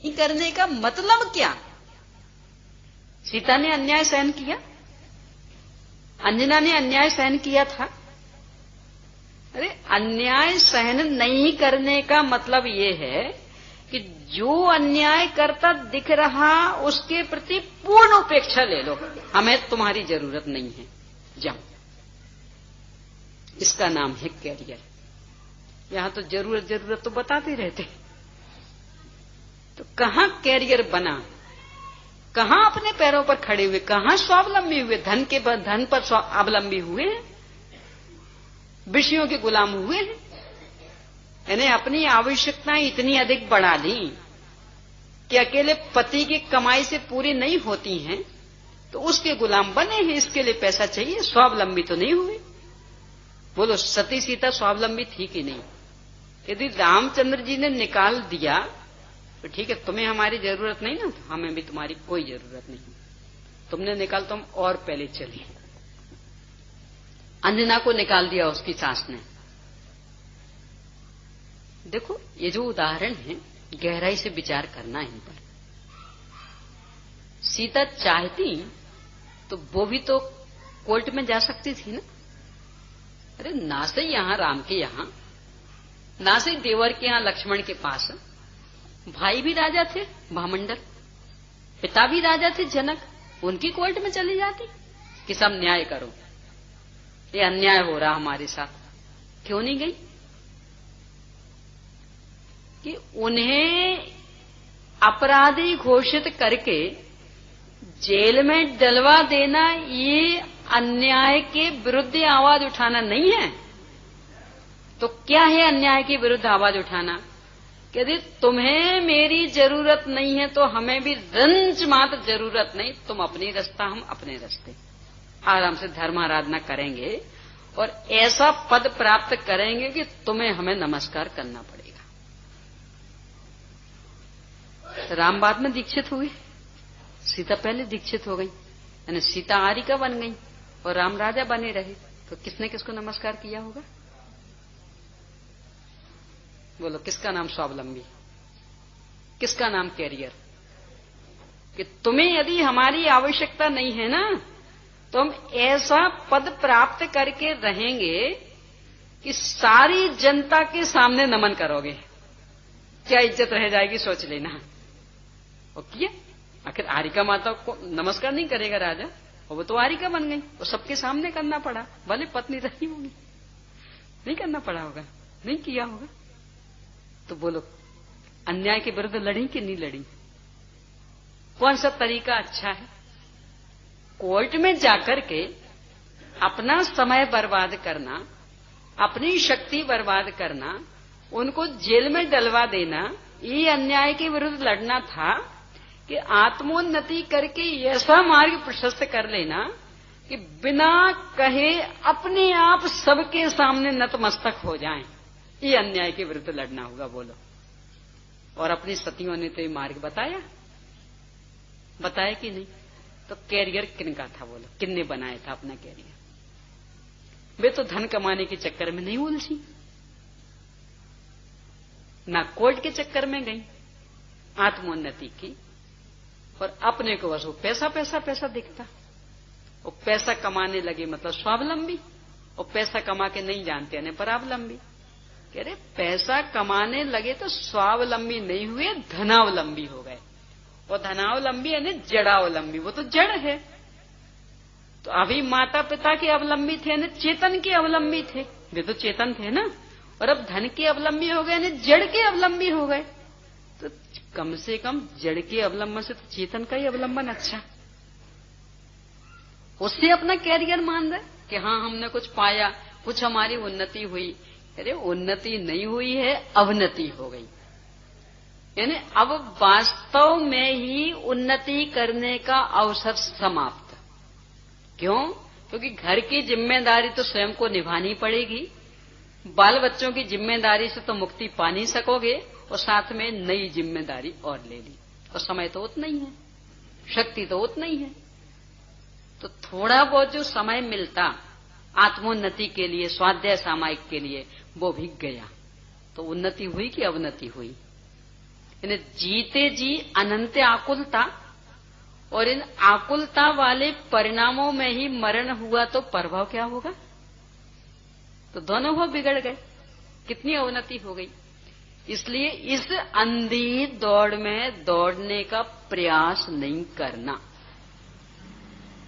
ये करने का मतलब क्या? सीता ने अन्याय सहन किया, अंजना ने अन्याय सहन किया था। अरे अन्याय सहन नहीं करने का मतलब ये है कि जो अन्याय करता दिख रहा उसके प्रति पूर्ण उपेक्षा ले लो, हमें तुम्हारी जरूरत नहीं है, जाओ। इसका नाम है कैरियर। यहां तो जरूरत तो बताते रहते, तो कहां कैरियर बना, कहां अपने पैरों पर खड़े हुए, कहां स्वावलंबी हुए? धन पर स्वावलंबी हुए हैं, विषयों के गुलाम हुए हैं। यानी अपनी आवश्यकताएं इतनी अधिक बढ़ा ली कि अकेले पति की कमाई से पूरी नहीं होती हैं, तो उसके गुलाम बने हैं। इसके लिए पैसा चाहिए, स्वावलंबी तो नहीं हुए। बोलो सती सीता स्वावलंबी थी कि नहीं? यदि रामचंद्र जी ने निकाल दिया तो ठीक है, तुम्हें हमारी जरूरत नहीं ना, तो हमें भी तुम्हारी कोई जरूरत नहीं, तुमने निकाल तो हम और पहले चले। अंजना को निकाल दिया उसकी सास ने। देखो ये जो उदाहरण है, गहराई से विचार करना इन पर। सीता चाहती तो वो भी तो कोर्ट में जा सकती थी ना। अरे ना से यहां राम के यहां, ना से देवर के यहां लक्ष्मण के पास, भाई भी राजा थे भामंडल, पिता भी राजा थे जनक, उनकी कोर्ट में चली जाती कि सब न्याय करो, ये अन्याय हो रहा हमारे साथ। क्यों नहीं गई? कि उन्हें अपराधी घोषित करके जेल में डलवा देना ये अन्याय के विरुद्ध आवाज उठाना नहीं है। तो क्या है अन्याय के विरुद्ध आवाज उठाना? कि यदि तुम्हें मेरी जरूरत नहीं है तो हमें भी रंज मात्र जरूरत नहीं, तुम अपनी रास्ता हम अपने रास्ते, आराम से धर्म आराधना करेंगे और ऐसा पद प्राप्त करेंगे कि तुम्हें हमें नमस्कार करना पड़ेगा। राम बाद में दीक्षित हुए, सीता पहले दीक्षित हो गई, यानी सीता आरिका बन गई और राम राजा बने रहे। तो किसने किसको नमस्कार किया होगा? बोलो किसका नाम स्वावलंबी, किसका नाम कैरियर? कि तुम्हें यदि हमारी आवश्यकता नहीं है ना, तो हम ऐसा पद प्राप्त करके रहेंगे कि सारी जनता के सामने नमन करोगे। क्या इज्जत रह जाएगी सोच लेना। और किया, आखिर आरिका माता को नमस्कार नहीं करेगा राजा, और वो तो आरिका बन गई, वो सबके सामने करना पड़ा, भले पत्नी रही होगी, नहीं करना पड़ा होगा, नहीं किया होगा। तो बोलो अन्याय के विरुद्ध लड़ी कि नहीं लड़ी? कौन सा तरीका अच्छा है? कोर्ट में जाकर के अपना समय बर्बाद करना, अपनी शक्ति बर्बाद करना, उनको जेल में डलवा देना, ये अन्याय के विरुद्ध लड़ना था कि आत्मोन्नति करके ऐसा मार्ग प्रशस्त कर लेना कि बिना कहे अपने आप सबके सामने नतमस्तक हो जाएं। ये अन्याय के विरुद्ध लड़ना होगा। बोलो। और अपनी सतियों ने तो ये मार्ग बताया कि नहीं? तो कैरियर किनका था? बोलो किनने बनाया था अपना कैरियर? वे तो धन कमाने के चक्कर में नहीं उलझी, ना कोर्ट के चक्कर में गई, आत्मोन्नति की, और अपने को बस वो पैसा पैसा पैसा दिखता। वो पैसा कमाने लगे मतलब स्वावलंबी, और पैसा कमा के नहीं जानते यानी परावलंबी। कह रहे पैसा कमाने लगे तो स्वावलंबी नहीं हुए, धनावलंबी हो गए। और धनावलंबी यानी जड़ावलंबी, वो तो जड़ है। तो अभी माता पिता के अवलंबी थे यानी चेतन के अवलंबी थे, वे तो चेतन थे ना, और अब धन के अवलंबी हो गए यानी जड़ के अवलंबी हो गए। तो कम से कम जड़ के अवलंबन से तो चेतन का ही अवलंबन अच्छा, उससे अपना कैरियर मान रहे कि हाँ हमने कुछ पाया, कुछ हमारी उन्नति हुई। अरे उन्नति नहीं हुई है, अवनति हो गई। यानी अब वास्तव में ही उन्नति करने का अवसर समाप्त। क्यों? क्योंकि घर की जिम्मेदारी तो स्वयं को निभानी पड़ेगी, बाल बच्चों की जिम्मेदारी से तो मुक्ति पा नहीं सकोगे, और साथ में नई जिम्मेदारी और ले ली, और समय तो उतना ही है, शक्ति तो उतना ही है। तो थोड़ा बहुत जो समय मिलता आत्मोन्नति के लिए, स्वाध्याय सामायिक के लिए, वो भी गया। तो उन्नति हुई कि अवनति हुई? इन्हें जीते जी अनंत आकुलता, और इन आकुलता वाले परिणामों में ही मरण हुआ तो प्रभाव क्या होगा? तो दोनों भाव बिगड़ गए, कितनी अवनति हो गई। इसलिए इस अंधी दौड़ में दौड़ने का प्रयास नहीं करना,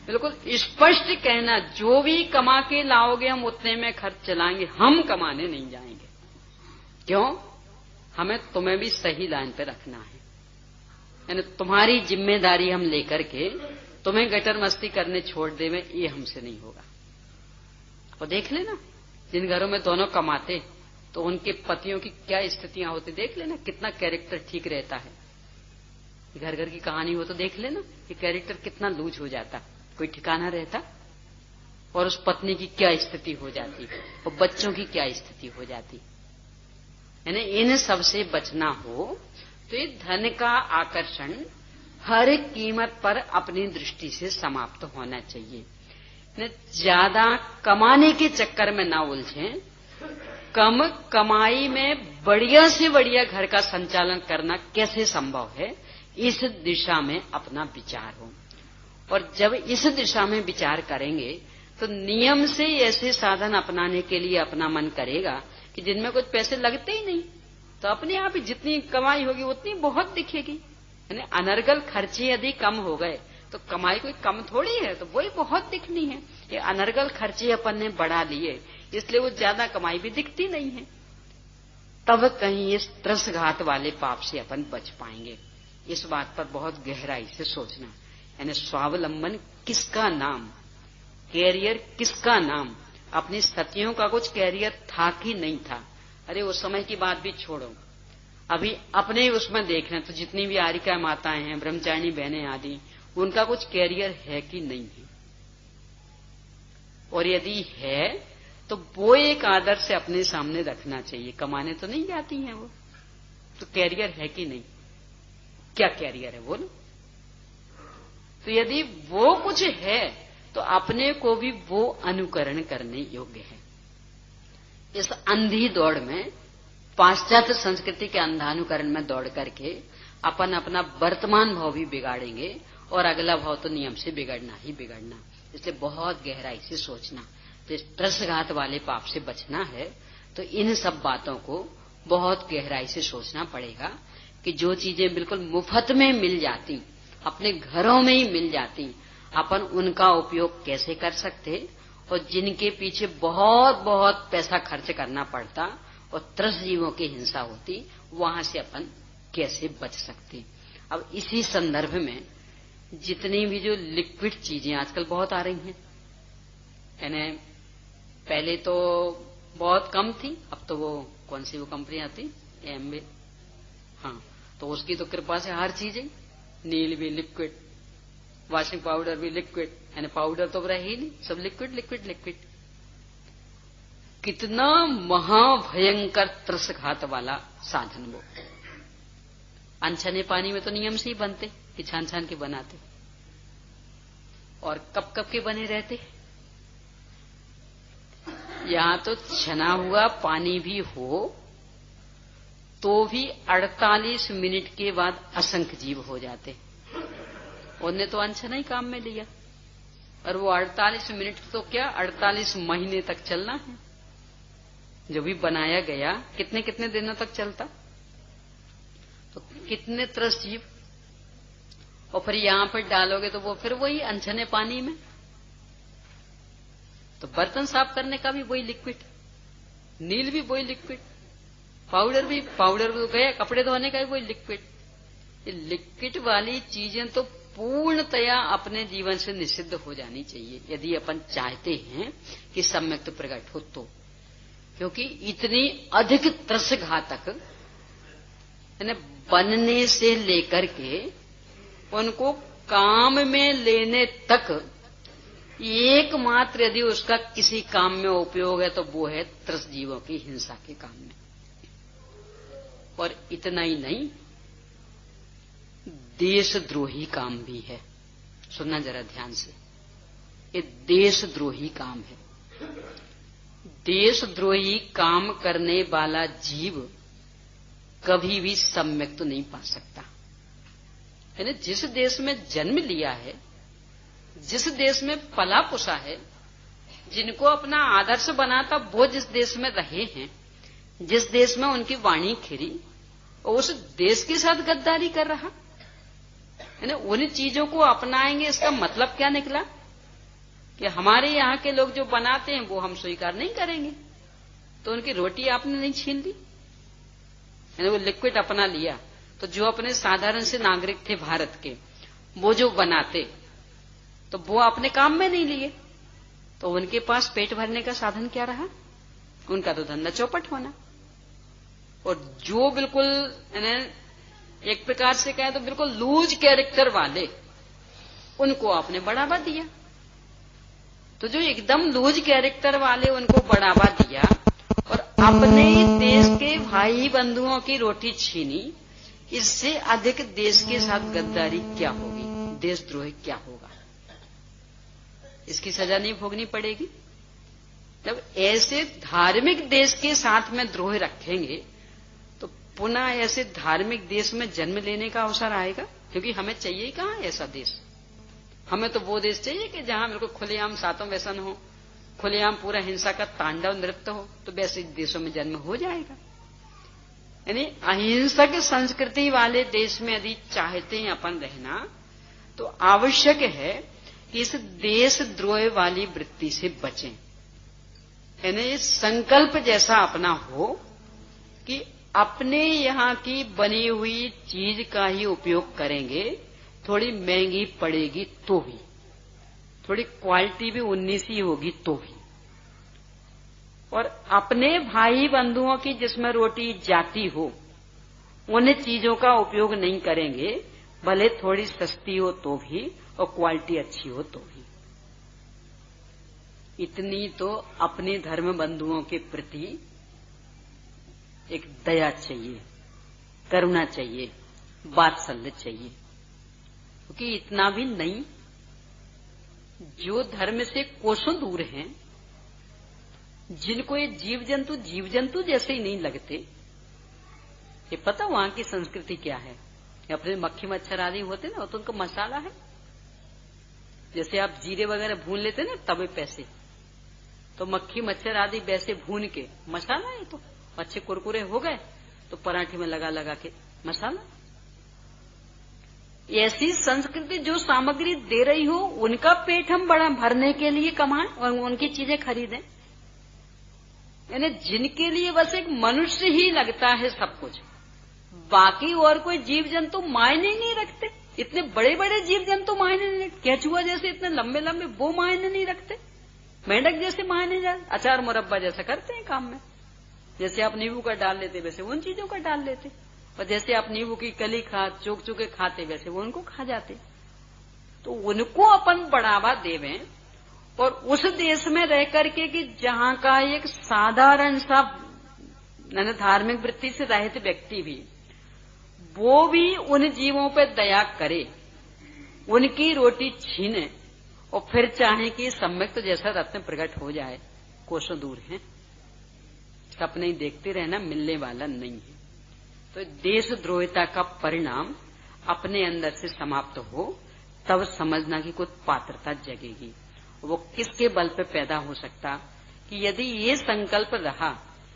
बिल्कुल स्पष्ट कहना, जो भी कमा के लाओगे हम उतने में खर्च चलाएंगे, हम कमाने नहीं जाएंगे। क्यों? हमें तुम्हें भी सही लाइन पे रखना है, यानी तुम्हारी जिम्मेदारी हम लेकर के तुम्हें गटर मस्ती करने छोड़ देवे, ये हमसे नहीं होगा। और देख लेना, जिन घरों में दोनों कमाते तो उनके पतियों की क्या स्थितियां होती, देख लेना कितना कैरेक्टर ठीक रहता है। घर घर की कहानी हो तो देख लेना कि कैरेक्टर कितना लूज हो जाता, कोई ठिकाना रहता, और उस पत्नी की क्या स्थिति हो जाती और बच्चों की क्या स्थिति हो जाती। यानी इन सबसे बचना हो तो ये धन का आकर्षण हर कीमत पर अपनी दृष्टि से समाप्त होना चाहिए। ज्यादा कमाने के चक्कर में ना उलझें, कम कमाई में बढ़िया से बढ़िया घर का संचालन करना कैसे संभव है, इस दिशा में अपना विचार हो। और जब इस दिशा में विचार करेंगे तो नियम से ऐसे साधन अपनाने के लिए अपना मन करेगा कि जिनमें कुछ पैसे लगते ही नहीं, तो अपने आप ही जितनी कमाई होगी उतनी बहुत दिखेगी। यानी अनर्गल खर्चे यदि कम हो गए तो कमाई कोई कम थोड़ी है, तो वही बहुत दिखनी है। ये अनर्गल खर्चे अपन ने बढ़ा लिए, इसलिए वो ज्यादा कमाई भी दिखती नहीं है। तब कहीं इस त्रसघात वाले पाप से अपन बच पाएंगे। इस बात पर बहुत गहराई से सोचना। यानी स्वावलंबन किसका नाम, कैरियर किसका नाम। अपनी सतियों का कुछ कैरियर था कि नहीं था, अरे उस समय की बात भी छोड़ो, अभी अपने उसमें देखना तो जितनी भी आरिका माताएं हैं, ब्रह्मचारिणी बहनें आदि, उनका कुछ कैरियर है कि नहीं है। और यदि है तो वो एक आदर से अपने सामने रखना चाहिए। कमाने तो नहीं जाती हैं वो, तो कैरियर है कि नहीं, क्या कैरियर है बोलो। तो यदि वो कुछ है तो अपने को भी वो अनुकरण करने योग्य है। इस अंधी दौड़ में, पाश्चात्य संस्कृति के अंधानुकरण में दौड़ करके अपन अपना वर्तमान भाव भी बिगाड़ेंगे और अगला भाव तो नियम से बिगड़ना ही बिगड़ना। इसलिए बहुत गहराई से सोचना। तो इस त्रसघात वाले पाप से बचना है तो इन सब बातों को बहुत गहराई से सोचना पड़ेगा कि जो चीजें बिल्कुल मुफ्त में मिल जाती, अपने घरों में ही मिल जाती, अपन उनका उपयोग कैसे कर सकते, और जिनके पीछे बहुत बहुत पैसा खर्च करना पड़ता और त्रस जीवों की हिंसा होती, वहां से अपन कैसे बच सकते। अब इसी संदर्भ में जितनी भी जो लिक्विड चीजें आजकल बहुत आ रही हैं, यानी पहले तो बहुत कम थी, अब तो वो कौन सी वो कंपनी आती एमवे, हाँ, तो उसकी तो कृपा से हर चीज है, नील भी लिक्विड, वॉशिंग पाउडर भी लिक्विड, यानी पाउडर तो रहे ही नहीं, सब लिक्विड लिक्विड लिक्विड। कितना महाभयंकर त्रसघात वाला साधन वो। अनछने पानी में तो नियम से ही बनते कि छान छान के बनाते, और कब कब के बने रहते। यहां तो छना हुआ पानी भी हो तो भी 48 मिनट के बाद असंख्य जीव हो जाते। उनने तो अनछना ही काम में लिया, और वो 48 मिनट तो क्या 48 महीने तक चलना है। जो भी बनाया गया कितने कितने दिनों तक चलता, तो कितने त्रस जीव। और फिर यहां पर डालोगे तो वो फिर वही अनछने पानी में। तो बर्तन साफ करने का भी वही लिक्विड, नील भी वही लिक्विड, पाउडर भी तो गया, कपड़े धोने का भी वही लिक्विड। ये लिक्विड वाली चीजें तो पूर्णतया अपने जीवन से निषिद्ध हो जानी चाहिए यदि अपन चाहते हैं कि सम्यक प्रकट हो तो। क्योंकि इतनी अधिक त्रसघातक यानी बनने से लेकर के उनको काम में लेने तक एकमात्र यदि उसका किसी काम में उपयोग है तो वो है त्रस जीवों की हिंसा के काम में। और इतना ही नहीं, देशद्रोही काम भी है। सुनना जरा ध्यान से, ये देशद्रोही काम है। देशद्रोही काम करने वाला जीव कभी भी सम्यक तो नहीं पा सकता। यानी जिस देश में जन्म लिया है, जिस देश में पला पुसा है, जिनको अपना आदर्श बनाता वो जिस देश में रहे हैं, जिस देश में उनकी वाणी खिरी, और उस देश के साथ गद्दारी कर रहा, यानी उन चीजों को अपनाएंगे, इसका मतलब क्या निकला कि हमारे यहां के लोग जो बनाते हैं वो हम स्वीकार नहीं करेंगे, तो उनकी रोटी आपने नहीं छीन ली, यानी वो लिक्विड अपना लिया। तो जो अपने साधारण से नागरिक थे भारत के, वो जो बनाते तो वो अपने काम में नहीं लिए, तो उनके पास पेट भरने का साधन क्या रहा? उनका तो धंधा चौपट होना। और जो बिल्कुल एक प्रकार से कहें तो बिल्कुल लूज कैरेक्टर वाले, उनको आपने बढ़ावा दिया। तो जो एकदम लूज कैरेक्टर वाले उनको बढ़ावा दिया और अपने देश के भाई बंधुओं की रोटी छीनी, इससे अधिक देश के साथ गद्दारी क्या होगी, देशद्रोह क्या होगा? इसकी सजा नहीं भोगनी पड़ेगी? जब ऐसे धार्मिक देश के साथ में द्रोह रखेंगे तो पुनः ऐसे धार्मिक देश में जन्म लेने का अवसर आएगा, क्योंकि हमें चाहिए ही कहां ऐसा देश। हमें तो वो देश चाहिए कि जहां बिल्कुल खुलेआम सातों व्यसन हो, खुलेआम पूरा हिंसा का तांडव नृत्य हो, तो वैसे देशों में जन्म हो जाएगा। यानी अहिंसक संस्कृति वाले देश में यदि चाहते हैं अपन रहना, तो आवश्यक है कि इस देशद्रोह वाली वृत्ति से बचें। यानी संकल्प जैसा अपना हो कि अपने यहां की बनी हुई चीज का ही उपयोग करेंगे, थोड़ी महंगी पड़ेगी तो भी, थोड़ी क्वालिटी भी 19 होगी तो भी, और अपने भाई बंधुओं की जिसमें रोटी जाती हो उन चीजों का उपयोग नहीं करेंगे, भले थोड़ी सस्ती हो तो भी और क्वालिटी अच्छी हो तो भी। इतनी तो अपने धर्म बंधुओं के प्रति एक दया चाहिए, करुणा चाहिए, वात्सल्य चाहिए, क्योंकि इतना भी नहीं। जो धर्म से कोसों दूर हैं, जिनको ये जीव जंतु जैसे ही नहीं लगते, ये पता वहां की संस्कृति क्या है। अपने मक्खी मच्छर आदि होते ना, तो उनका मसाला है। जैसे आप जीरे वगैरह भून लेते ना तवे पैसे, तो मक्खी मच्छर आदि वैसे भून के मसाला है, तो अच्छे कुरकुरे हो गए तो पराठे में लगा लगा के मसाला। ऐसी संस्कृति जो सामग्री दे रही हो, उनका पेट हम बड़ा भरने के लिए कमाएं और उनकी चीजें खरीदें। यानी जिनके लिए बस एक मनुष्य ही लगता है सब कुछ, बाकी और कोई जीव जंतु मायने नहीं रखते। इतने बड़े बड़े जीव जंतु मायने नहीं रखते, केचुआ जैसे इतने लंबे लंबे वो मायने नहीं रखते, मेंढक जैसे मायने जाते, अचार मुरब्बा जैसा करते हैं काम में। जैसे आप नींबू का डाल लेते वैसे उन चीजों का डाल लेते, और जैसे आप नींबू की कली चोक चुके खाते वैसे वो उनको खा जाते। तो उनको अपन बढ़ावा देवें, और उस देश में रह करके कि जहां का एक साधारण सा धार्मिक वृत्ति से रहित व्यक्ति भी, वो भी उन जीवों पर दया करे, उनकी रोटी छीने, और फिर चाहे कि सम्यक तो जैसा रत्न प्रकट हो जाए, कोसों दूर है। सपने ही देखते रहना मिलने वाला नहीं है। तो देशद्रोहिता का परिणाम अपने अंदर से समाप्त हो, तब समझना कि कुछ पात्रता जगेगी। वो किसके बल पे पैदा हो सकता कि यदि ये संकल्प रहा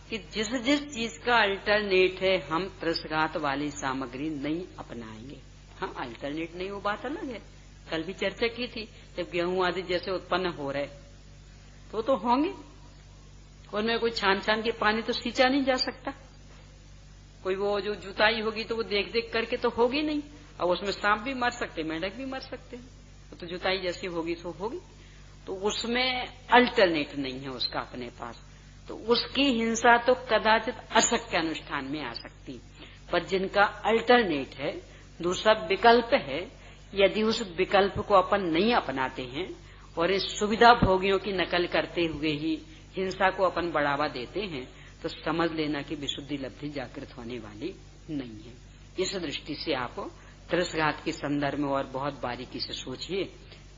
कि जिस जिस चीज का अल्टरनेट है हम त्रसघात वाली सामग्री नहीं अपनाएंगे। हाँ, अल्टरनेट नहीं, वो बात अलग है। कल भी चर्चा की थी, जब गेहूं आदि जैसे उत्पन्न हो रहे तो होंगे, उनमें कोई छान छान के पानी तो सींचा नहीं जा सकता। कोई वो जो जुताई होगी तो वो देख देख करके तो होगी नहीं, और उसमें सांप भी मर सकते, मेंढक भी मर सकते हैं। तो जुताई जैसी होगी तो होगी, तो उसमें अल्टरनेट नहीं है उसका अपने पास, तो उसकी हिंसा तो कदाचित अशक्य अनुष्ठान में आ सकती। पर जिनका अल्टरनेट है, दूसरा विकल्प है, यदि उस विकल्प को अपन नहीं अपनाते हैं और इस सुविधा भोगियों की नकल करते हुए ही हिंसा को अपन बढ़ावा देते हैं, तो समझ लेना कि विशुद्धि लब्धि जागृत होने वाली नहीं है। इस दृष्टि से आप त्रसघात के संदर्भ में और बहुत बारीकी से सोचिए।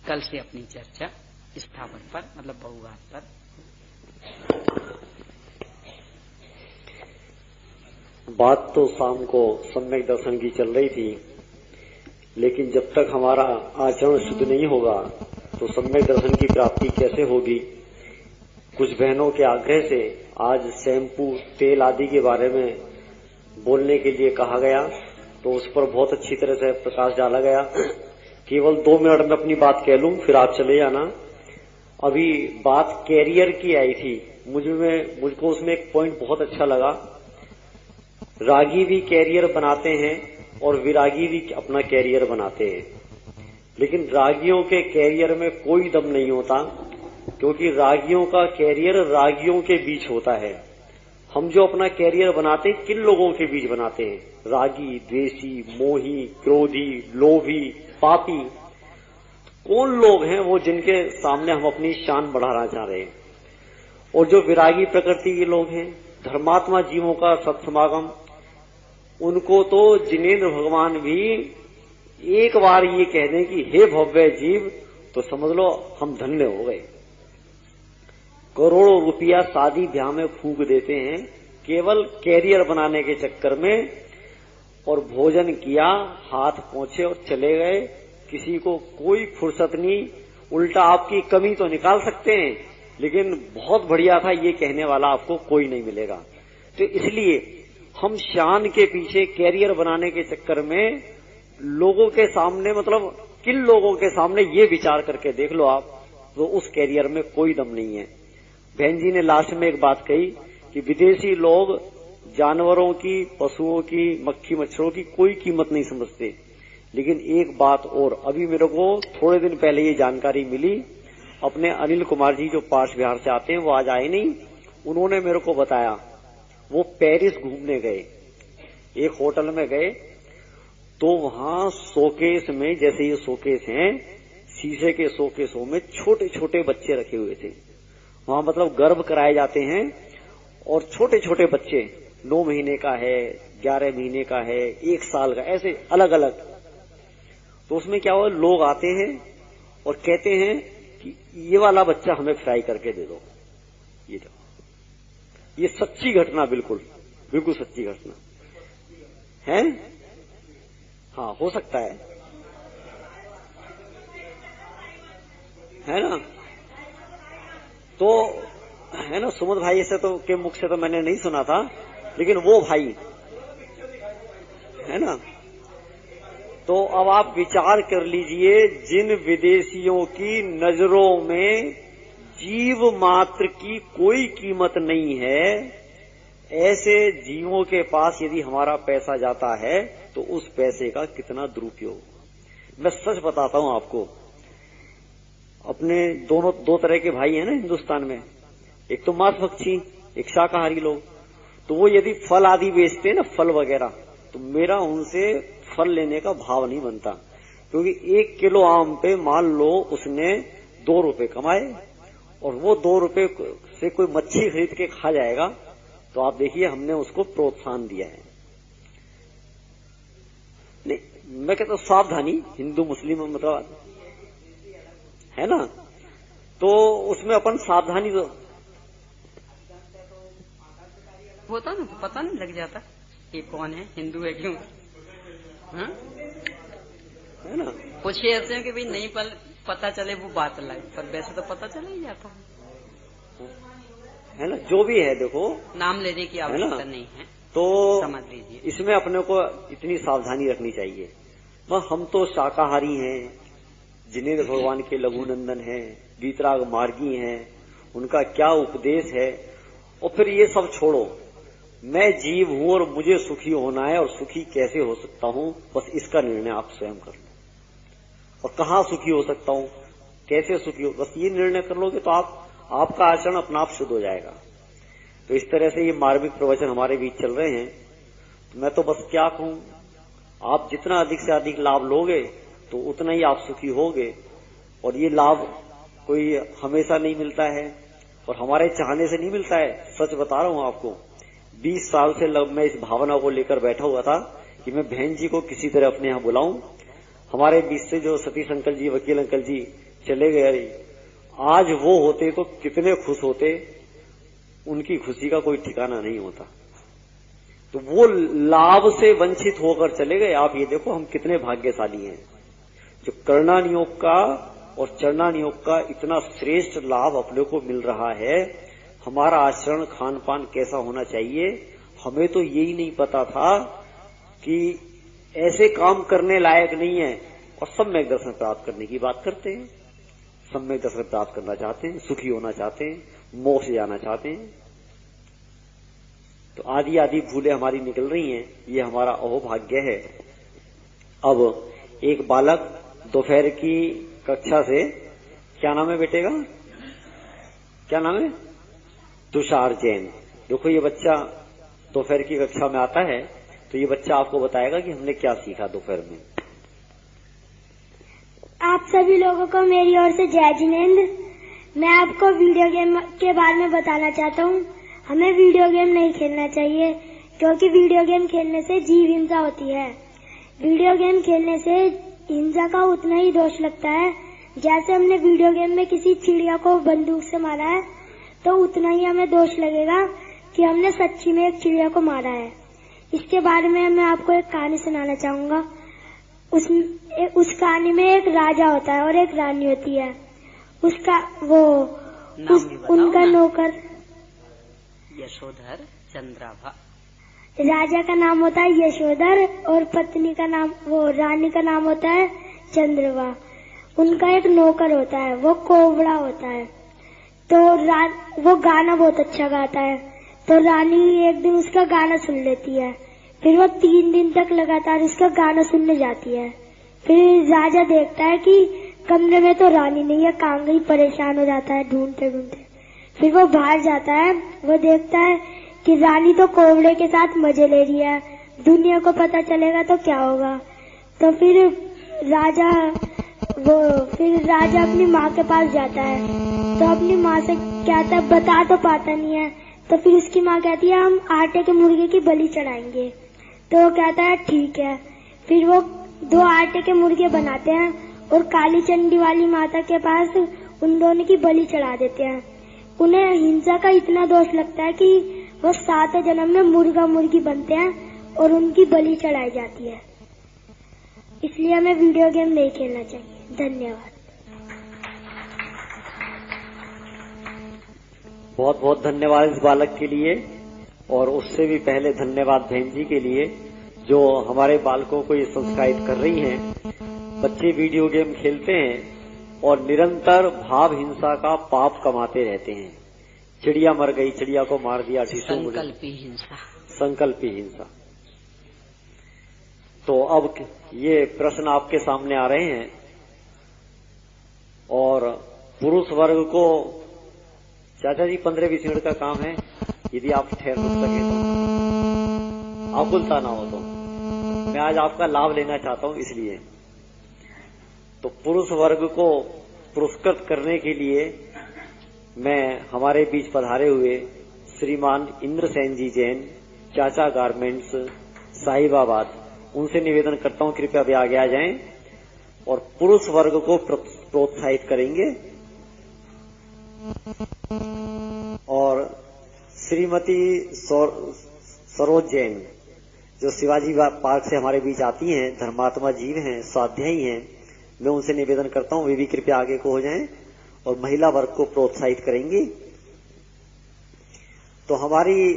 कल से अपनी चर्चा स्थावर पर, मतलब बहुघात पर। बात तो शाम को सम्यक दर्शन की चल रही थी, लेकिन जब तक हमारा आचरण शुद्ध नहीं होगा तो सम्यक दर्शन की प्राप्ति कैसे होगी। कुछ बहनों के आग्रह से आज शैम्पू, तेल आदि के बारे में बोलने के लिए कहा गया, तो उस पर बहुत अच्छी तरह से प्रकाश डाला गया। केवल 2 मिनट में अपनी बात कह लूं, फिर आप चले जाना। अभी बात कैरियर की आई थी, मुझको उसमें एक पॉइंट बहुत अच्छा लगा। रागी भी कैरियर बनाते हैं और विरागी भी अपना कैरियर बनाते हैं, लेकिन रागियों के कैरियर में कोई दम नहीं होता, क्योंकि रागियों का कैरियर रागियों के बीच होता है। हम जो अपना कैरियर बनाते हैं किन लोगों के बीच बनाते हैं? रागी, द्वेषी, मोही, क्रोधी, लोभी, पापी। कौन लोग हैं वो जिनके सामने हम अपनी शान बढ़ाना चाह रहे हैं? और जो विरागी प्रकृति के लोग हैं, धर्मात्मा जीवों का सत्समागम, उनको तो जिनेंद्र भगवान भी एक बार ये कह दें कि हे भव्य जीव, तो समझ लो हम धन्य हो गए। करोड़ों रुपया शादी ब्याह में फूंक देते हैं केवल कैरियर बनाने के चक्कर में, और भोजन किया, हाथ पोंछे और चले गए। किसी को कोई फुर्सत नहीं, उल्टा आपकी कमी तो निकाल सकते हैं, लेकिन बहुत बढ़िया था ये कहने वाला आपको कोई नहीं मिलेगा। तो इसलिए हम शान के पीछे कैरियर बनाने के चक्कर में लोगों के सामने, मतलब किन लोगों के सामने, ये विचार करके देख लो आप, तो उस कैरियर में कोई दम नहीं है। बहन जी ने लास्ट में एक बात कही कि विदेशी लोग जानवरों की, पशुओं की, मक्खी मच्छरों की कोई कीमत नहीं समझते। लेकिन एक बात और, अभी मेरे को थोड़े दिन पहले ये जानकारी मिली, अपने अनिल कुमार जी जो पास बिहार से आते हैं, वो आज आए नहीं, उन्होंने मेरे को बताया वो पेरिस घूमने गए, एक होटल में गए, तो वहां शोकेस में, जैसे ये शोकेस हैं, शीशे के शोकेसों में छोटे छोटे बच्चे रखे हुए थे। वहां मतलब गर्भ कराए जाते हैं, और छोटे छोटे बच्चे 9 महीने का है, 11 महीने का है, 1 साल का, ऐसे अलग अलग। तो उसमें क्या हुआ, लोग आते हैं और कहते हैं कि ये वाला बच्चा हमें फ्राई करके दे दो। ये सच्ची घटना, बिल्कुल बिल्कुल सच्ची घटना है। हाँ, हो सकता है ना? तो है ना, सुमन भाई से तो के मुख से तो मैंने नहीं सुना था, लेकिन वो भाई है ना। तो अब आप विचार कर लीजिए, जिन विदेशियों की नजरों में जीव मात्र की कोई कीमत नहीं है, ऐसे जीवों के पास यदि हमारा पैसा जाता है तो उस पैसे का कितना दुरुपयोग। मैं सच बताता हूं आपको, अपने दो तरह के भाई हैं ना हिंदुस्तान में, एक तो मांस भक्षी, एक शाकाहारी लोग। तो वो यदि फल आदि बेचते हैं ना, फल वगैरह, तो मेरा उनसे फल लेने का भाव नहीं बनता, क्योंकि 1 किलो आम पे मान लो उसने 2 रुपए कमाए, और वो 2 रुपए से कोई मच्छी खरीद के खा जाएगा, तो आप देखिए हमने उसको प्रोत्साहन दिया है। नहीं, मैं कहता हूं सावधानी, हिंदू मुस्लिम मतलब है ना, तो उसमें अपन सावधानी तो होता ना, पता नहीं लग जाता ये कौन है, हिंदू है क्यों, हाँ? है ना। कुछ ऐसे हैं कि भाई नहीं पता चले वो बात अलग, पर वैसे तो पता चला ही जाता है ना। जो भी है, देखो, नाम लेने की आवश्यकता नहीं है, तो समझ लीजिए। इसमें अपने को इतनी सावधानी रखनी चाहिए। हम तो शाकाहारी हैं, जिनेंद्र भगवान के लघुनंदन हैं, वीतराग मार्गी हैं, उनका क्या उपदेश है। और फिर ये सब छोड़ो, मैं जीव हूं और मुझे सुखी होना है, और सुखी कैसे हो सकता हूं, बस इसका निर्णय आप स्वयं कर लो। और कहां सुखी हो सकता हूं, कैसे सुखी हो, बस ये निर्णय कर लोगे तो आपका आचरण अपना आप शुद्ध हो जाएगा। तो इस तरह से ये मार्मिक प्रवचन हमारे बीच चल रहे हैं। तो मैं तो बस क्या कहूं, आप जितना अधिक से अधिक लाभ लोगे तो उतना ही आप सुखी होगे। और ये लाभ कोई हमेशा नहीं मिलता है, और हमारे चाहने से नहीं मिलता है। सच बता रहा हूं आपको, 20 साल से मैं इस भावना को लेकर बैठा हुआ था कि मैं बहन जी को किसी तरह अपने यहां बुलाऊं। हमारे बीच से जो सतीश अंकल जी, वकील अंकल जी चले गए, आज वो होते तो कितने खुश होते, उनकी खुशी का कोई ठिकाना नहीं होता। तो वो लाभ से वंचित होकर चले गए। आप ये देखो हम कितने भाग्यशाली हैं जो करना नियोग का और चरना नियोग का इतना श्रेष्ठ लाभ अपने को मिल रहा है। हमारा आचरण खान पान कैसा होना चाहिए, हमें तो यही नहीं पता था कि ऐसे काम करने लायक नहीं है, और सम्यक दर्शन प्राप्त करने की बात करते हैं। सम्यक दर्शन प्राप्त करना चाहते हैं, सुखी होना चाहते हैं, मोक्ष जाना चाहते हैं, तो आदि आदि भूलें हमारी निकल रही हैं। ये हमारा अहोभाग्य है। अब एक बालक दोपहर की कक्षा से, क्या नाम है बेटे का, क्या नाम है, तुषार जैन। देखो ये बच्चा दोपहर की कक्षा में आता है, तो ये बच्चा आपको बताएगा कि हमने क्या सीखा दोपहर में। आप सभी लोगों को मेरी ओर से जय जिनेन्द्र। मैं आपको वीडियो गेम के बारे में बताना चाहता हूँ। हमें वीडियो गेम नहीं खेलना चाहिए, क्योंकि वीडियो गेम खेलने से जीव हिंसा होती है। वीडियो गेम खेलने से हिंसा का उतना ही दोष लगता है जैसे हमने वीडियो गेम में किसी चिड़िया को बंदूक से मारा है, तो उतना ही हमें दोष लगेगा कि हमने सच्ची में एक चिड़िया को मारा है। इसके बारे में मैं आपको एक कहानी सुनाना चाहूंगा। उस कहानी में एक राजा होता है और एक रानी होती है। उनका नौकर यशोधर चंद्राभा। राजा का नाम होता है यशोधर और पत्नी का नाम, रानी का नाम होता है चंद्रवा। उनका एक नौकर होता है, वो कोवड़ा होता है। तो वो गाना बहुत अच्छा गाता है। तो रानी एक दिन उसका गाना सुन लेती है, फिर वो 3 दिन तक लगातार उसका गाना सुनने जाती है। फिर राजा देखता है कि कमरे में तो रानी नहीं है, कहाँ गई, परेशान हो जाता है ढूंढते ढूंढते। फिर वो बाहर जाता है, वो देखता है कि रानी तो कोवड़े के साथ मजे ले रही है, दुनिया को पता चलेगा तो क्या होगा। तो फिर राजा अपनी माँ के पास जाता है, तो अपनी माँ से कहता है, बता तो पाता नहीं है। तो फिर उसकी माँ कहती है, हम आटे के मुर्गे की बलि चढ़ाएंगे। तो वो कहता है ठीक है। फिर वो 2 आटे के मुर्गे बनाते हैं और काली चंडी वाली माता के पास उन दोनों की बलि चढ़ा देते हैं। उन्हें हिंसा का इतना दोष लगता है कि वो 7 जन्म में मुर्गा मुर्गी बनते हैं और उनकी बलि चढ़ाई जाती है। इसलिए हमें वीडियो गेम नहीं खेलना चाहिए। धन्यवाद। बहुत बहुत धन्यवाद इस बालक के लिए, और उससे भी पहले धन्यवाद बहन जी के लिए जो हमारे बालकों को ये संस्कारित कर रही हैं। बच्चे वीडियो गेम खेलते हैं और निरंतर भाव हिंसा का पाप कमाते रहते हैं। चिड़िया मर गई, चिड़िया को मार दिया, संकल्पी हिंसा, संकल्पी हिंसा। तो अब ये प्रश्न आपके सामने आ रहे हैं, और पुरुष वर्ग को चाचा जी 15-20 मिनट का काम है, यदि आप ठहर सके तो, आप बोलता ना हो तो। मैं आज आपका लाभ लेना चाहता हूं, इसलिए तो पुरुष वर्ग को पुरस्कृत करने के लिए मैं हमारे बीच पधारे हुए श्रीमान इंद्रसेन जी जैन, चाचा गारमेंट्स, साहिबाबाद, उनसे निवेदन करता हूं कृपया वे आगे आ जाएं और पुरुष वर्ग को प्रोत्साहित करेंगे। और श्रीमती सरोज जैन जो शिवाजी पार्क से हमारे बीच आती हैं, धर्मात्मा जीव हैं, स्वाध्यायी हैं, मैं उनसे निवेदन करता हूं वे भी कृपया आगे को हो जाएं और महिला वर्ग को प्रोत्साहित करेंगी। तो हमारी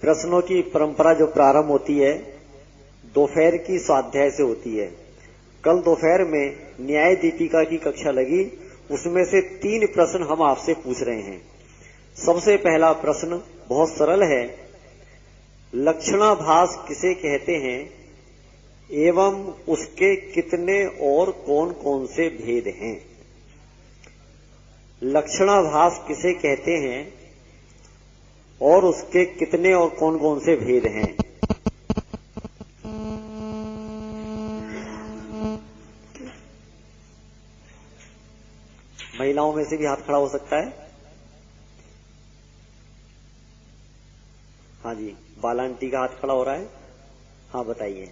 प्रश्नों की परंपरा जो प्रारंभ होती है दोपहर की स्वाध्याय से होती है। कल दोपहर में न्याय दीपिका की कक्षा लगी, उसमें से 3 प्रश्न हम आपसे पूछ रहे हैं। सबसे पहला प्रश्न बहुत सरल है, लक्षणाभास किसे कहते हैं एवं उसके कितने और कौन कौन से भेद हैं। लक्षणाभास किसे कहते हैं और उसके कितने और कौन कौन से भेद हैं। महिलाओं में से भी हाथ खड़ा हो सकता है। हाँ जी, बाला आंटी का हाथ खड़ा हो रहा है। हाँ बताइए।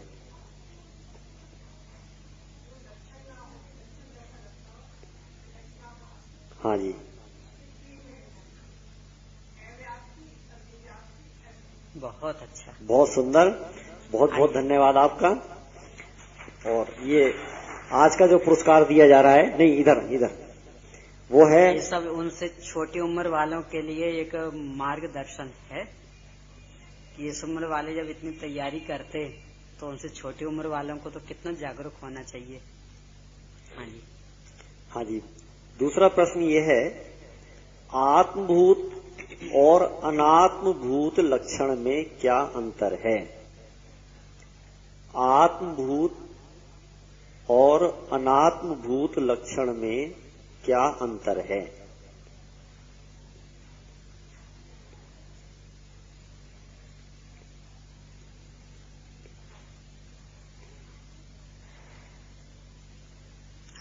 हाँ जी, वाह, बहुत अच्छा, बहुत सुंदर, बहुत बहुत धन्यवाद आपका। और ये आज का जो पुरस्कार दिया जा रहा है, नहीं इधर इधर, वो है, ये सब उनसे छोटी उम्र वालों के लिए एक मार्गदर्शन है कि इस उम्र वाले जब इतनी तैयारी करते तो उनसे छोटी उम्र वालों को तो कितना जागरूक होना चाहिए। हाँ जी, हाँ जी। दूसरा प्रश्न ये है, आत्मभूत और अनात्मभूत लक्षण में क्या अंतर है? आत्मभूत और अनात्मभूत लक्षण में क्या अंतर है?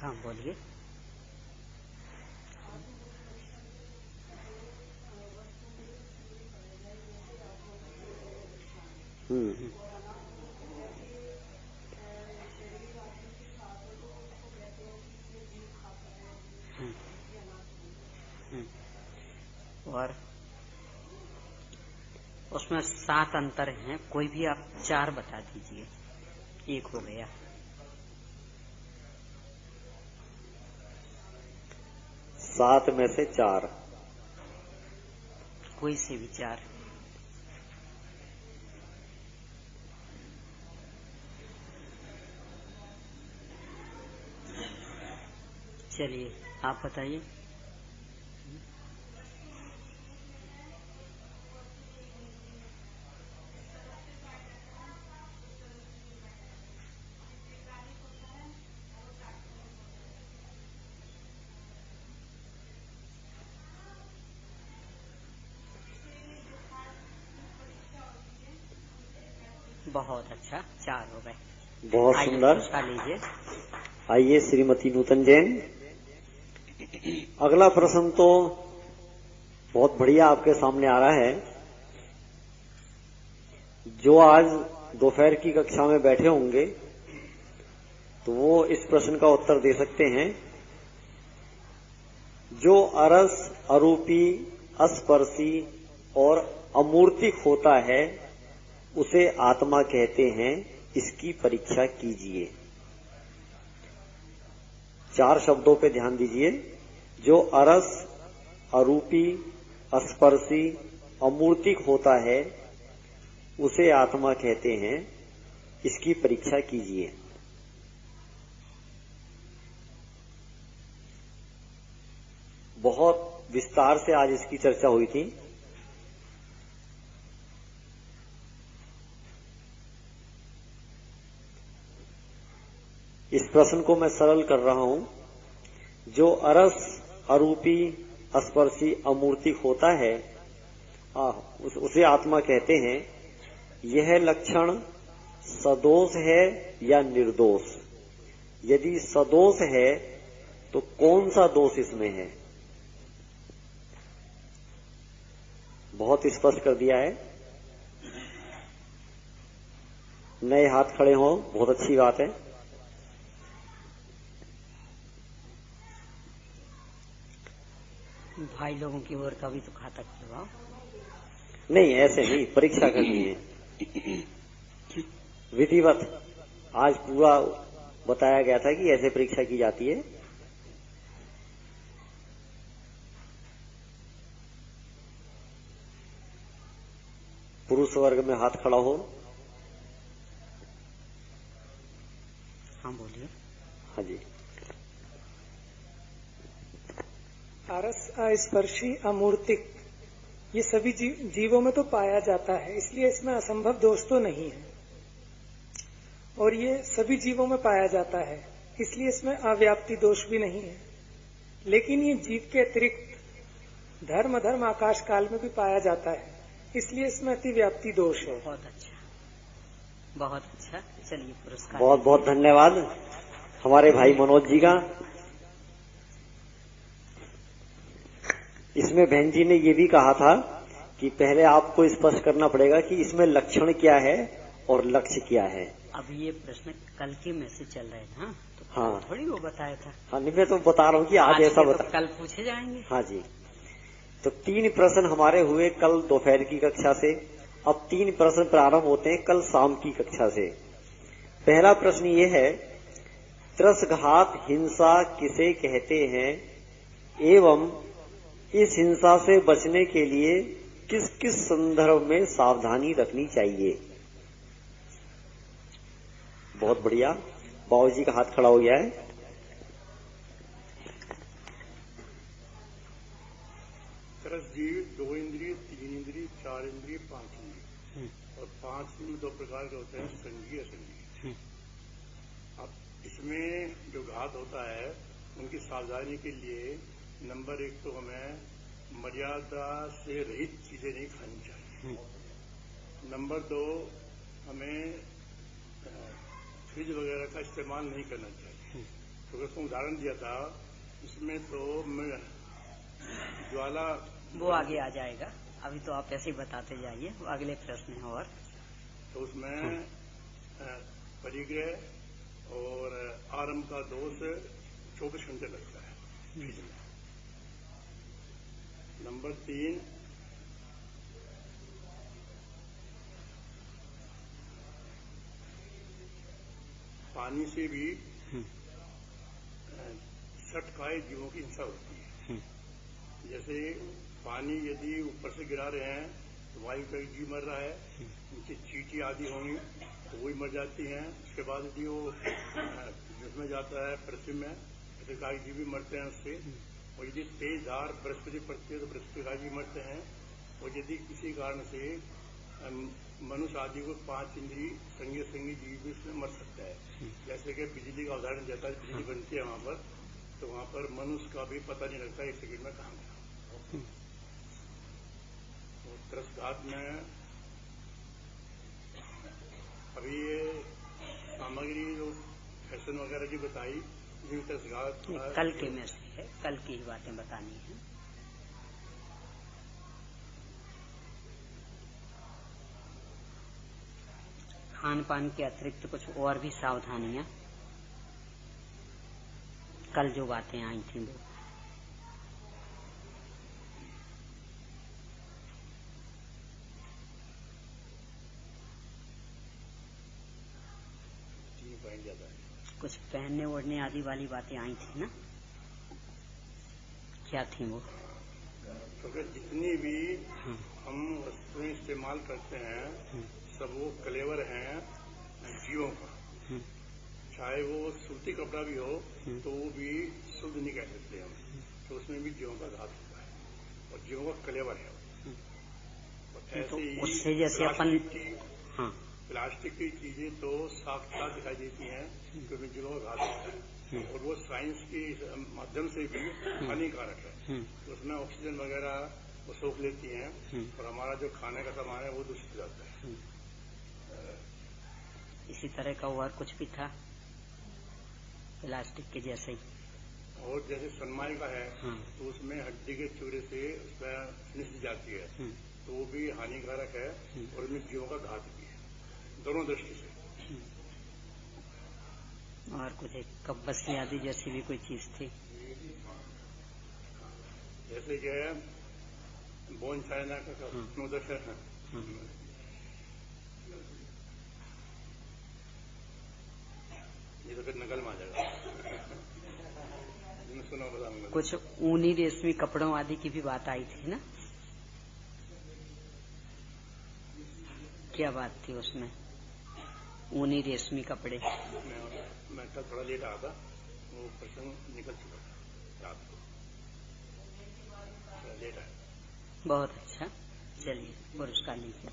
हाँ बोलिए। और उसमें 7 अंतर हैं, कोई भी आप 4 बता दीजिए, एक हो गया। 7 में से 4, कोई से भी 4। चलिए आप बताइए। बहुत अच्छा, 4 हो गए। बहुत सुंदर। पुरस्कार लीजिए। आइए श्रीमती नूतन जैन। अगला प्रश्न तो बहुत बढ़िया आपके सामने आ रहा है। जो आज दोपहर की कक्षा में बैठे होंगे तो वो इस प्रश्न का उत्तर दे सकते हैं। जो अरस, अरूपी, अस्पर्शी और अमूर्तिक होता है उसे आत्मा कहते हैं, इसकी परीक्षा कीजिए। 4 शब्दों पे ध्यान दीजिए। जो अरस, अरूपी, अस्पर्शी, अमूर्तिक होता है उसे आत्मा कहते हैं, इसकी परीक्षा कीजिए। बहुत विस्तार से आज इसकी चर्चा हुई थी। इस प्रश्न को मैं सरल कर रहा हूं। जो अरस, अरूपी, अस्पर्शी, अमूर्तिक होता है उसे आत्मा कहते हैं। यह लक्षण सदोष है या निर्दोष? यदि सदोष है तो कौन सा दोष इसमें है? बहुत स्पष्ट कर दिया है। नए हाथ खड़े हो, बहुत अच्छी बात है। भाई लोगों की ओर का भी तो खाता खुलवाओ। नहीं, ऐसे नहीं, परीक्षा करनी है विधिवत। आज पूरा बताया गया था कि ऐसे परीक्षा की जाती है। पुरुष वर्ग में हाथ खड़ा हो। हाँ बोलिए। हाँ जी। अरस, अस्पर्शी, अमूर्तिक, ये सभी जीवों में तो पाया जाता है, इसलिए इसमें असंभव दोष तो नहीं है। और ये सभी जीवों में पाया जाता है, इसलिए इसमें अव्याप्ति दोष भी नहीं है। लेकिन ये जीव के अतिरिक्त धर्म, आकाश काल में भी पाया जाता है, इसलिए इसमें अतिव्याप्ति दोष है। बहुत अच्छा, बहुत अच्छा। चलिए पुरस्कार। बहुत बहुत धन्यवाद हमारे भाई मनोज जी का। इसमें बहन जी ने ये भी कहा था कि पहले आपको स्पष्ट करना पड़ेगा कि इसमें लक्षण क्या है और लक्ष्य क्या है। अब ये प्रश्न कल के में से चल रहे हैं ना, तो हाँ, थोड़ी वो बताया था। हाँ, नहीं मैं तो बता रहा हूँ कि आज ऐसा बता, तो कल पूछे जाएंगे। हाँ जी। तो 3 प्रश्न हमारे हुए कल दोपहर की कक्षा से। अब 3 प्रश्न प्रारंभ होते हैं कल शाम की कक्षा से। पहला प्रश्न ये है, त्रसघात हिंसा किसे कहते हैं एवं इस हिंसा से बचने के लिए किस किस संदर्भ में सावधानी रखनी चाहिए? बहुत बढ़िया, बाबूजी का हाथ खड़ा हो गया है। त्रस जीव 2 इंद्रिय, 3 इंद्रिय, 4 इंद्रिय, 5 इंद्रिय और 5 में 2 प्रकार के होते हैं, संघीय असंघीय। अब इसमें जो घात होता है उनकी सावधानी के लिए नंबर 1 तो हमें मर्यादा से रहित चीजें नहीं खानी चाहिए। नंबर 2 हमें फ्रिज वगैरह का इस्तेमाल नहीं करना चाहिए। तो उसको उदाहरण दिया था, इसमें तो ज्वाला वो आगे आ जाएगा, अभी तो आप ऐसे ही बताते जाइए, वो अगले प्रश्न है। और तो उसमें परिग्रह और आरंभ का दोष 24 घंटे लगता है फ्रिज में। नंबर 3 पानी से भी सटकाए जीवों की हिंसा होती है। जैसे पानी यदि ऊपर से गिरा रहे हैं तो वायु का एक जीव मर रहा है, नीचे चींटी आदि होंगी तो वही मर जाती हैं। उसके बाद यदि वो जिसमें जाता है पृथ्वी में, पृथ्वी जीव भी मरते हैं उससे। और यदि तेज धार बृहस्पति पड़ती है तो बृहस्पति भी मरते हैं। और यदि किसी कारण से मनुष्य आदि को 5 इंद्रिय संघीय जीव भी उसमें मर सकता है। जैसे कि बिजली का उदाहरण देता है, बिजली बनती है वहां पर, तो वहां पर मनुष्य का भी पता नहीं लगता 1 सेकंड में कहां गया। तो त्रसघात में अभी ये सामग्री जो फैशन वगैरह की बताई, त्रसघात कल के में से है, कल की ही बातें बतानी है। खान पान के अतिरिक्त कुछ और भी सावधानियां कल जो बातें आई थी वो। कुछ पहनने ओढ़ने आदि वाली बातें आई थी ना, क्या थी वो? क्योंकि जितनी भी हम वस्तुएं इस्तेमाल करते हैं सब वो कलेवर हैं जीवों का। चाहे वो सूती कपड़ा भी हो तो वो भी शुद्ध नहीं कह सकते हम, तो उसमें भी जीवों का घात होता है और जीवों का कलेवर है। तो उससे जैसे अपन प्लास्टिक की चीजें तो साफ दिखाई देती हैं क्योंकि जीवों का घात होता है और वो साइंस के माध्यम से भी हानिकारक है। तो उसमें ऑक्सीजन वगैरह वो सोख लेती हैं और हमारा जो खाने का सामान है वो दूषित हो जाता है। इसी तरह का और कुछ भी था प्लास्टिक के जैसे ही। और जैसे सनमाई का है तो उसमें हड्डी के चूरे से उसमें निकल जाती है तो वो भी हानिकारक है और उसमें जीवों का घात भी है, दोनों दृष्टि से। और कुछ एक कब्बसी आदि जैसी भी कोई चीज थी, जैसे कि बोन चाइना का नोदक है, ये तो फिर नकल में आ जाएगा। सुना बताऊंगा। कुछ ऊनी रेशमी कपड़ों आदि की भी बात आई थी ना, क्या बात थी उसमें? ऊनी रेशमी कपड़े। मैं कल थोड़ा लेट आया था, वो प्रसंग निकल चुका था रात को, लेट आया। बहुत अच्छा, चलिए पुरस्कार लीजिए।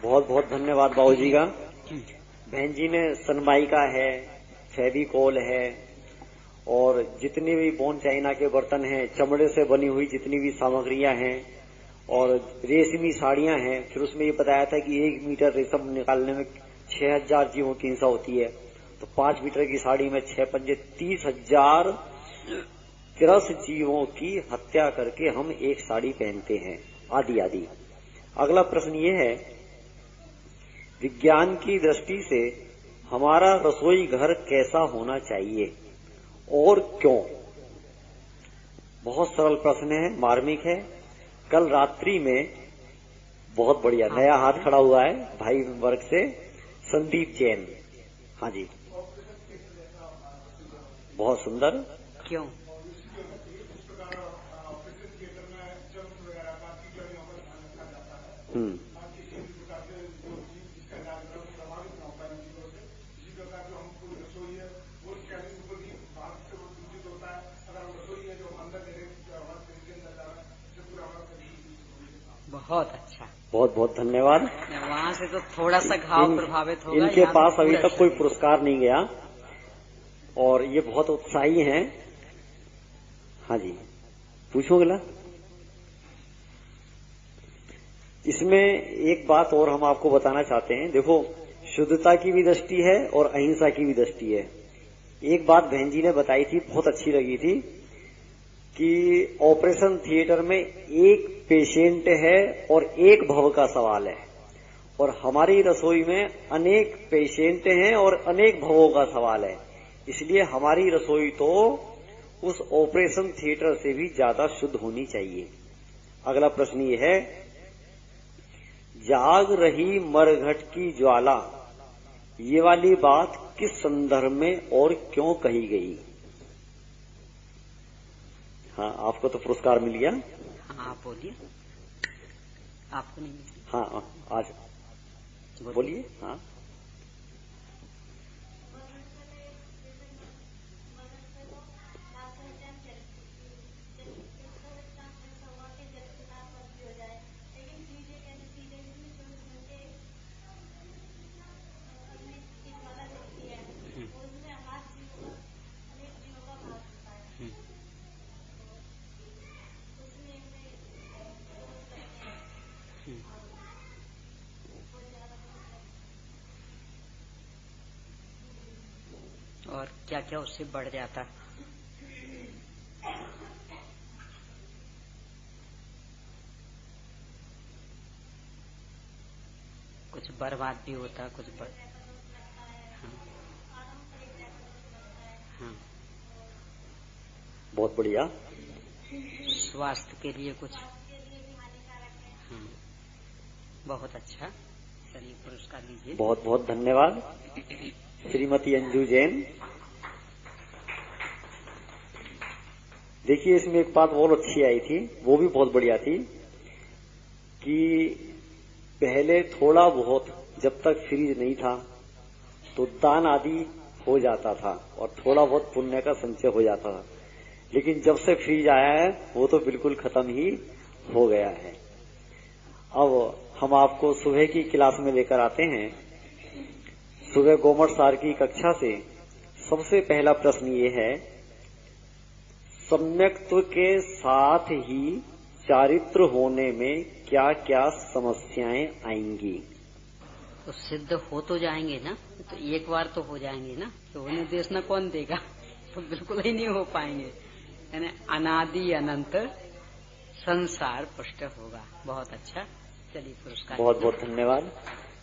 बहुत बहुत धन्यवाद बाबूजी का। बहन जी ने सनमाइका है, फेविकोल है और जितने भी बोन चाइना के बर्तन हैं, चमड़े से बनी हुई जितनी भी सामग्रियां हैं और रेशमी साड़ियां हैं। फिर उसमें ये बताया था कि 1 मीटर रेशम निकालने में 6000 जीवों की हिंसा होती है, तो 5 मीटर की साड़ी में 6 पंजे 30,000 त्रस जीवों की हत्या करके हम एक साड़ी पहनते हैं, आदि आदि। अगला प्रश्न ये है, विज्ञान की दृष्टि से हमारा रसोई घर कैसा होना चाहिए और क्यों? बहुत सरल प्रश्न है, मार्मिक है। कल रात्रि में बहुत बढ़िया नया हाथ खड़ा हुआ है भाई वर्ग से संदीप जैन। हाँ जी, बहुत सुंदर। क्यों? बहुत अच्छा, बहुत बहुत धन्यवाद। वहाँ से तो थोड़ा सा घाव प्रभावित होगा। इनके पास अभी तक कोई पुरस्कार नहीं गया और ये बहुत उत्साही हैं। हाँ जी, पूछो अगला। इसमें एक बात और हम आपको बताना चाहते हैं। देखो, शुद्धता की भी दृष्टि है और अहिंसा की भी दृष्टि है। एक बात बहन जी ने बताई थी, बहुत अच्छी लगी थी कि ऑपरेशन थिएटर में एक पेशेंट है और एक भव का सवाल है, और हमारी रसोई में अनेक पेशेंट हैं और अनेक भवों का सवाल है। इसलिए हमारी रसोई तो उस ऑपरेशन थिएटर से भी ज्यादा शुद्ध होनी चाहिए। अगला प्रश्न ये है, जाग रही मरघट की ज्वाला, ये वाली बात किस संदर्भ में और क्यों कही गई? हाँ, आपको तो पुरस्कार मिल गया। हाँ, आप बोलिए। आपको नहीं मिला? हाँ, आज बोलिए। हाँ, और क्या क्या उससे बढ़ जाता? कुछ बर्बाद भी होता, कुछ हाँ। हाँ, बहुत बढ़िया। स्वास्थ्य के लिए कुछ। हाँ, बहुत अच्छा। चलिए, पुरस्कार लीजिए। बहुत बहुत धन्यवाद श्रीमती अंजू जैन। देखिए, इसमें एक बात और अच्छी आई थी, वो भी बहुत बढ़िया थी कि पहले थोड़ा बहुत जब तक फ्रीज नहीं था तो दान आदि हो जाता था और थोड़ा बहुत पुण्य का संचय हो जाता था, लेकिन जब से फ्रीज आया है वो तो बिल्कुल खत्म ही हो गया है। अब हम आपको सुबह की क्लास में लेकर आते हैं। सुबह गोमट सार की कक्षा से सबसे पहला प्रश्न ये है, सम्यक्त्व के साथ ही चारित्र होने में क्या क्या समस्याएं आएंगी? तो सिद्ध हो तो जाएंगे ना, तो एक बार तो हो जाएंगे ना, तो उन्हें देशना कौन देगा? तो बिल्कुल ही नहीं हो पाएंगे। यानी अनादि अनंत संसार पुष्ट होगा। बहुत अच्छा। चलिए, पुरस्कार। बहुत बहुत धन्यवाद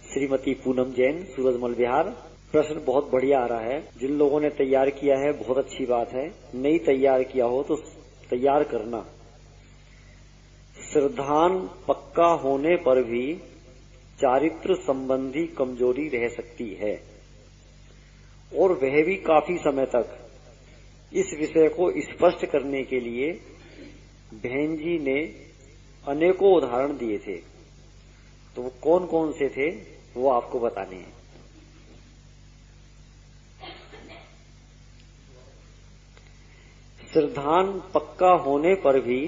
श्रीमती पूनम जैन, सूरजमल बिहार। प्रश्न बहुत बढ़िया आ रहा है। जिन लोगों ने तैयार किया है बहुत अच्छी बात है, नहीं तैयार किया हो तो तैयार करना। श्रद्धान पक्का होने पर भी चारित्र संबंधी कमजोरी रह सकती है, और वह भी काफी समय तक। इस विषय को स्पष्ट करने के लिए बहन जी ने अनेकों उदाहरण दिए थे, तो वो कौन कौन से थे वो आपको बताने हैं। श्रद्धान पक्का होने पर भी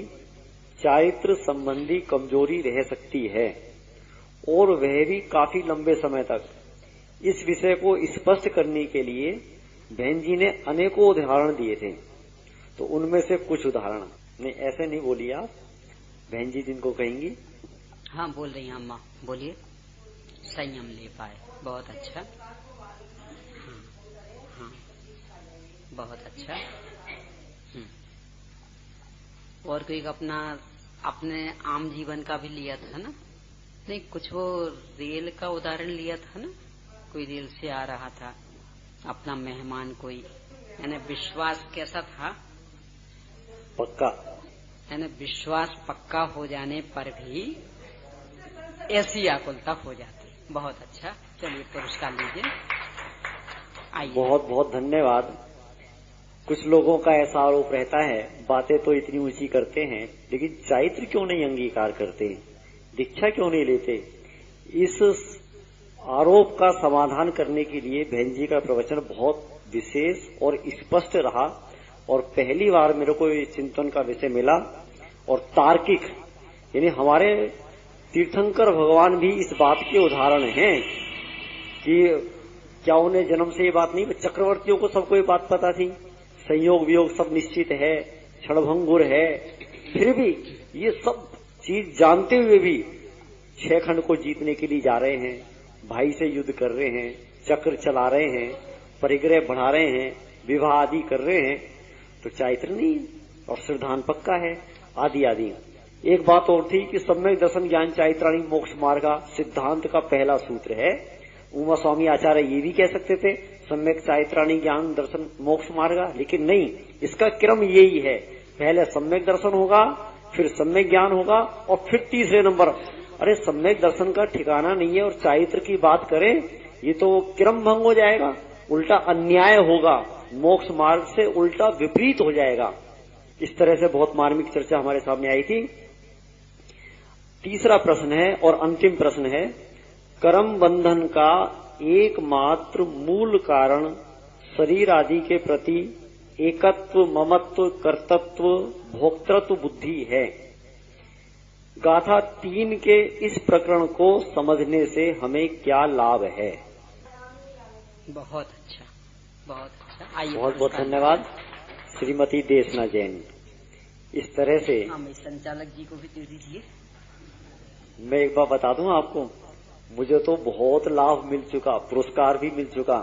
चारित्र संबंधी कमजोरी रह सकती है, और वह भी काफी लंबे समय तक। इस विषय को स्पष्ट करने के लिए बहन जी ने अनेकों उदाहरण दिए थे, तो उनमें से कुछ उदाहरण। नहीं, ऐसे नहीं बोलिए आप, बहन जी जिनको कहेंगी। हाँ, बोल रही हैं अम्मा, बोलिए। संयम ले पाए। बहुत अच्छा। हाँ, हाँ, बहुत अच्छा। और कोई अपने आम जीवन का भी लिया था ना? नहीं, कुछ वो रेल का उदाहरण लिया था ना? कोई रेल से आ रहा था अपना मेहमान कोई, यानी विश्वास कैसा था? पक्का। यानी विश्वास पक्का हो जाने पर भी ऐसी आकुलता हो जाती। बहुत अच्छा, चलिए पुरस्कार लीजिए। आइए। बहुत बहुत धन्यवाद। कुछ लोगों का ऐसा आरोप रहता है, बातें तो इतनी ऊंची करते हैं लेकिन चारित्र क्यों नहीं अंगीकार करते, दीक्षा क्यों नहीं लेते। इस आरोप का समाधान करने के लिए बहन जी का प्रवचन बहुत विशेष और स्पष्ट रहा और पहली बार मेरे को इस चिंतन का विषय मिला और तार्किक, यानी हमारे तीर्थंकर भगवान भी इस बात के उदाहरण हैं कि क्या उन्हें जन्म से ये बात नहीं, चक्रवर्तियों को सबको ये बात पता थी, संयोग वियोग सब निश्चित है, क्षणभंगुर है, फिर भी ये सब चीज जानते हुए भी 6 खंड को जीतने के लिए जा रहे हैं, भाई से युद्ध कर रहे हैं, चक्र चला रहे हैं, परिग्रह बढ़ा रहे हैं, विवाह आदि कर रहे हैं, तो चारित्र नहीं और श्रद्धान पक्का है आदि आदि। एक बात और थी कि सम्यक दर्शन ज्ञान चारित्राणी मोक्ष मार्गा सिद्धांत का पहला सूत्र है। उमा स्वामी आचार्य ये भी कह सकते थे सम्यक चारित्राणी ज्ञान दर्शन मोक्ष मार्गा, लेकिन नहीं, इसका क्रम यही है, पहले सम्यक दर्शन होगा, फिर सम्यक ज्ञान होगा और फिर तीसरे नंबर। अरे सम्यक दर्शन का ठिकाना नहीं है और चारित्र की बात करें ये तो क्रम भंग हो जाएगा, उल्टा अन्याय होगा, मोक्ष मार्ग से उल्टा विपरीत हो जाएगा। इस तरह से बहुत मार्मिक चर्चा हमारे सामने आई थी। तीसरा प्रश्न है और अंतिम प्रश्न है, कर्म बंधन का एकमात्र मूल कारण शरीर आदि के प्रति एकत्व, ममत्व, कर्तृत्व, भोक्तृत्व बुद्धि है। गाथा 3 के इस प्रकरण को समझने से हमें क्या लाभ है। बहुत अच्छा, बहुत अच्छा। आइए, बहुत बहुत धन्यवाद श्रीमती देशना जैन। इस तरह से संचालक जी को भी दे दीजिए। मैं एक बार बता दूं आपको, मुझे तो बहुत लाभ मिल चुका, पुरस्कार भी मिल चुका।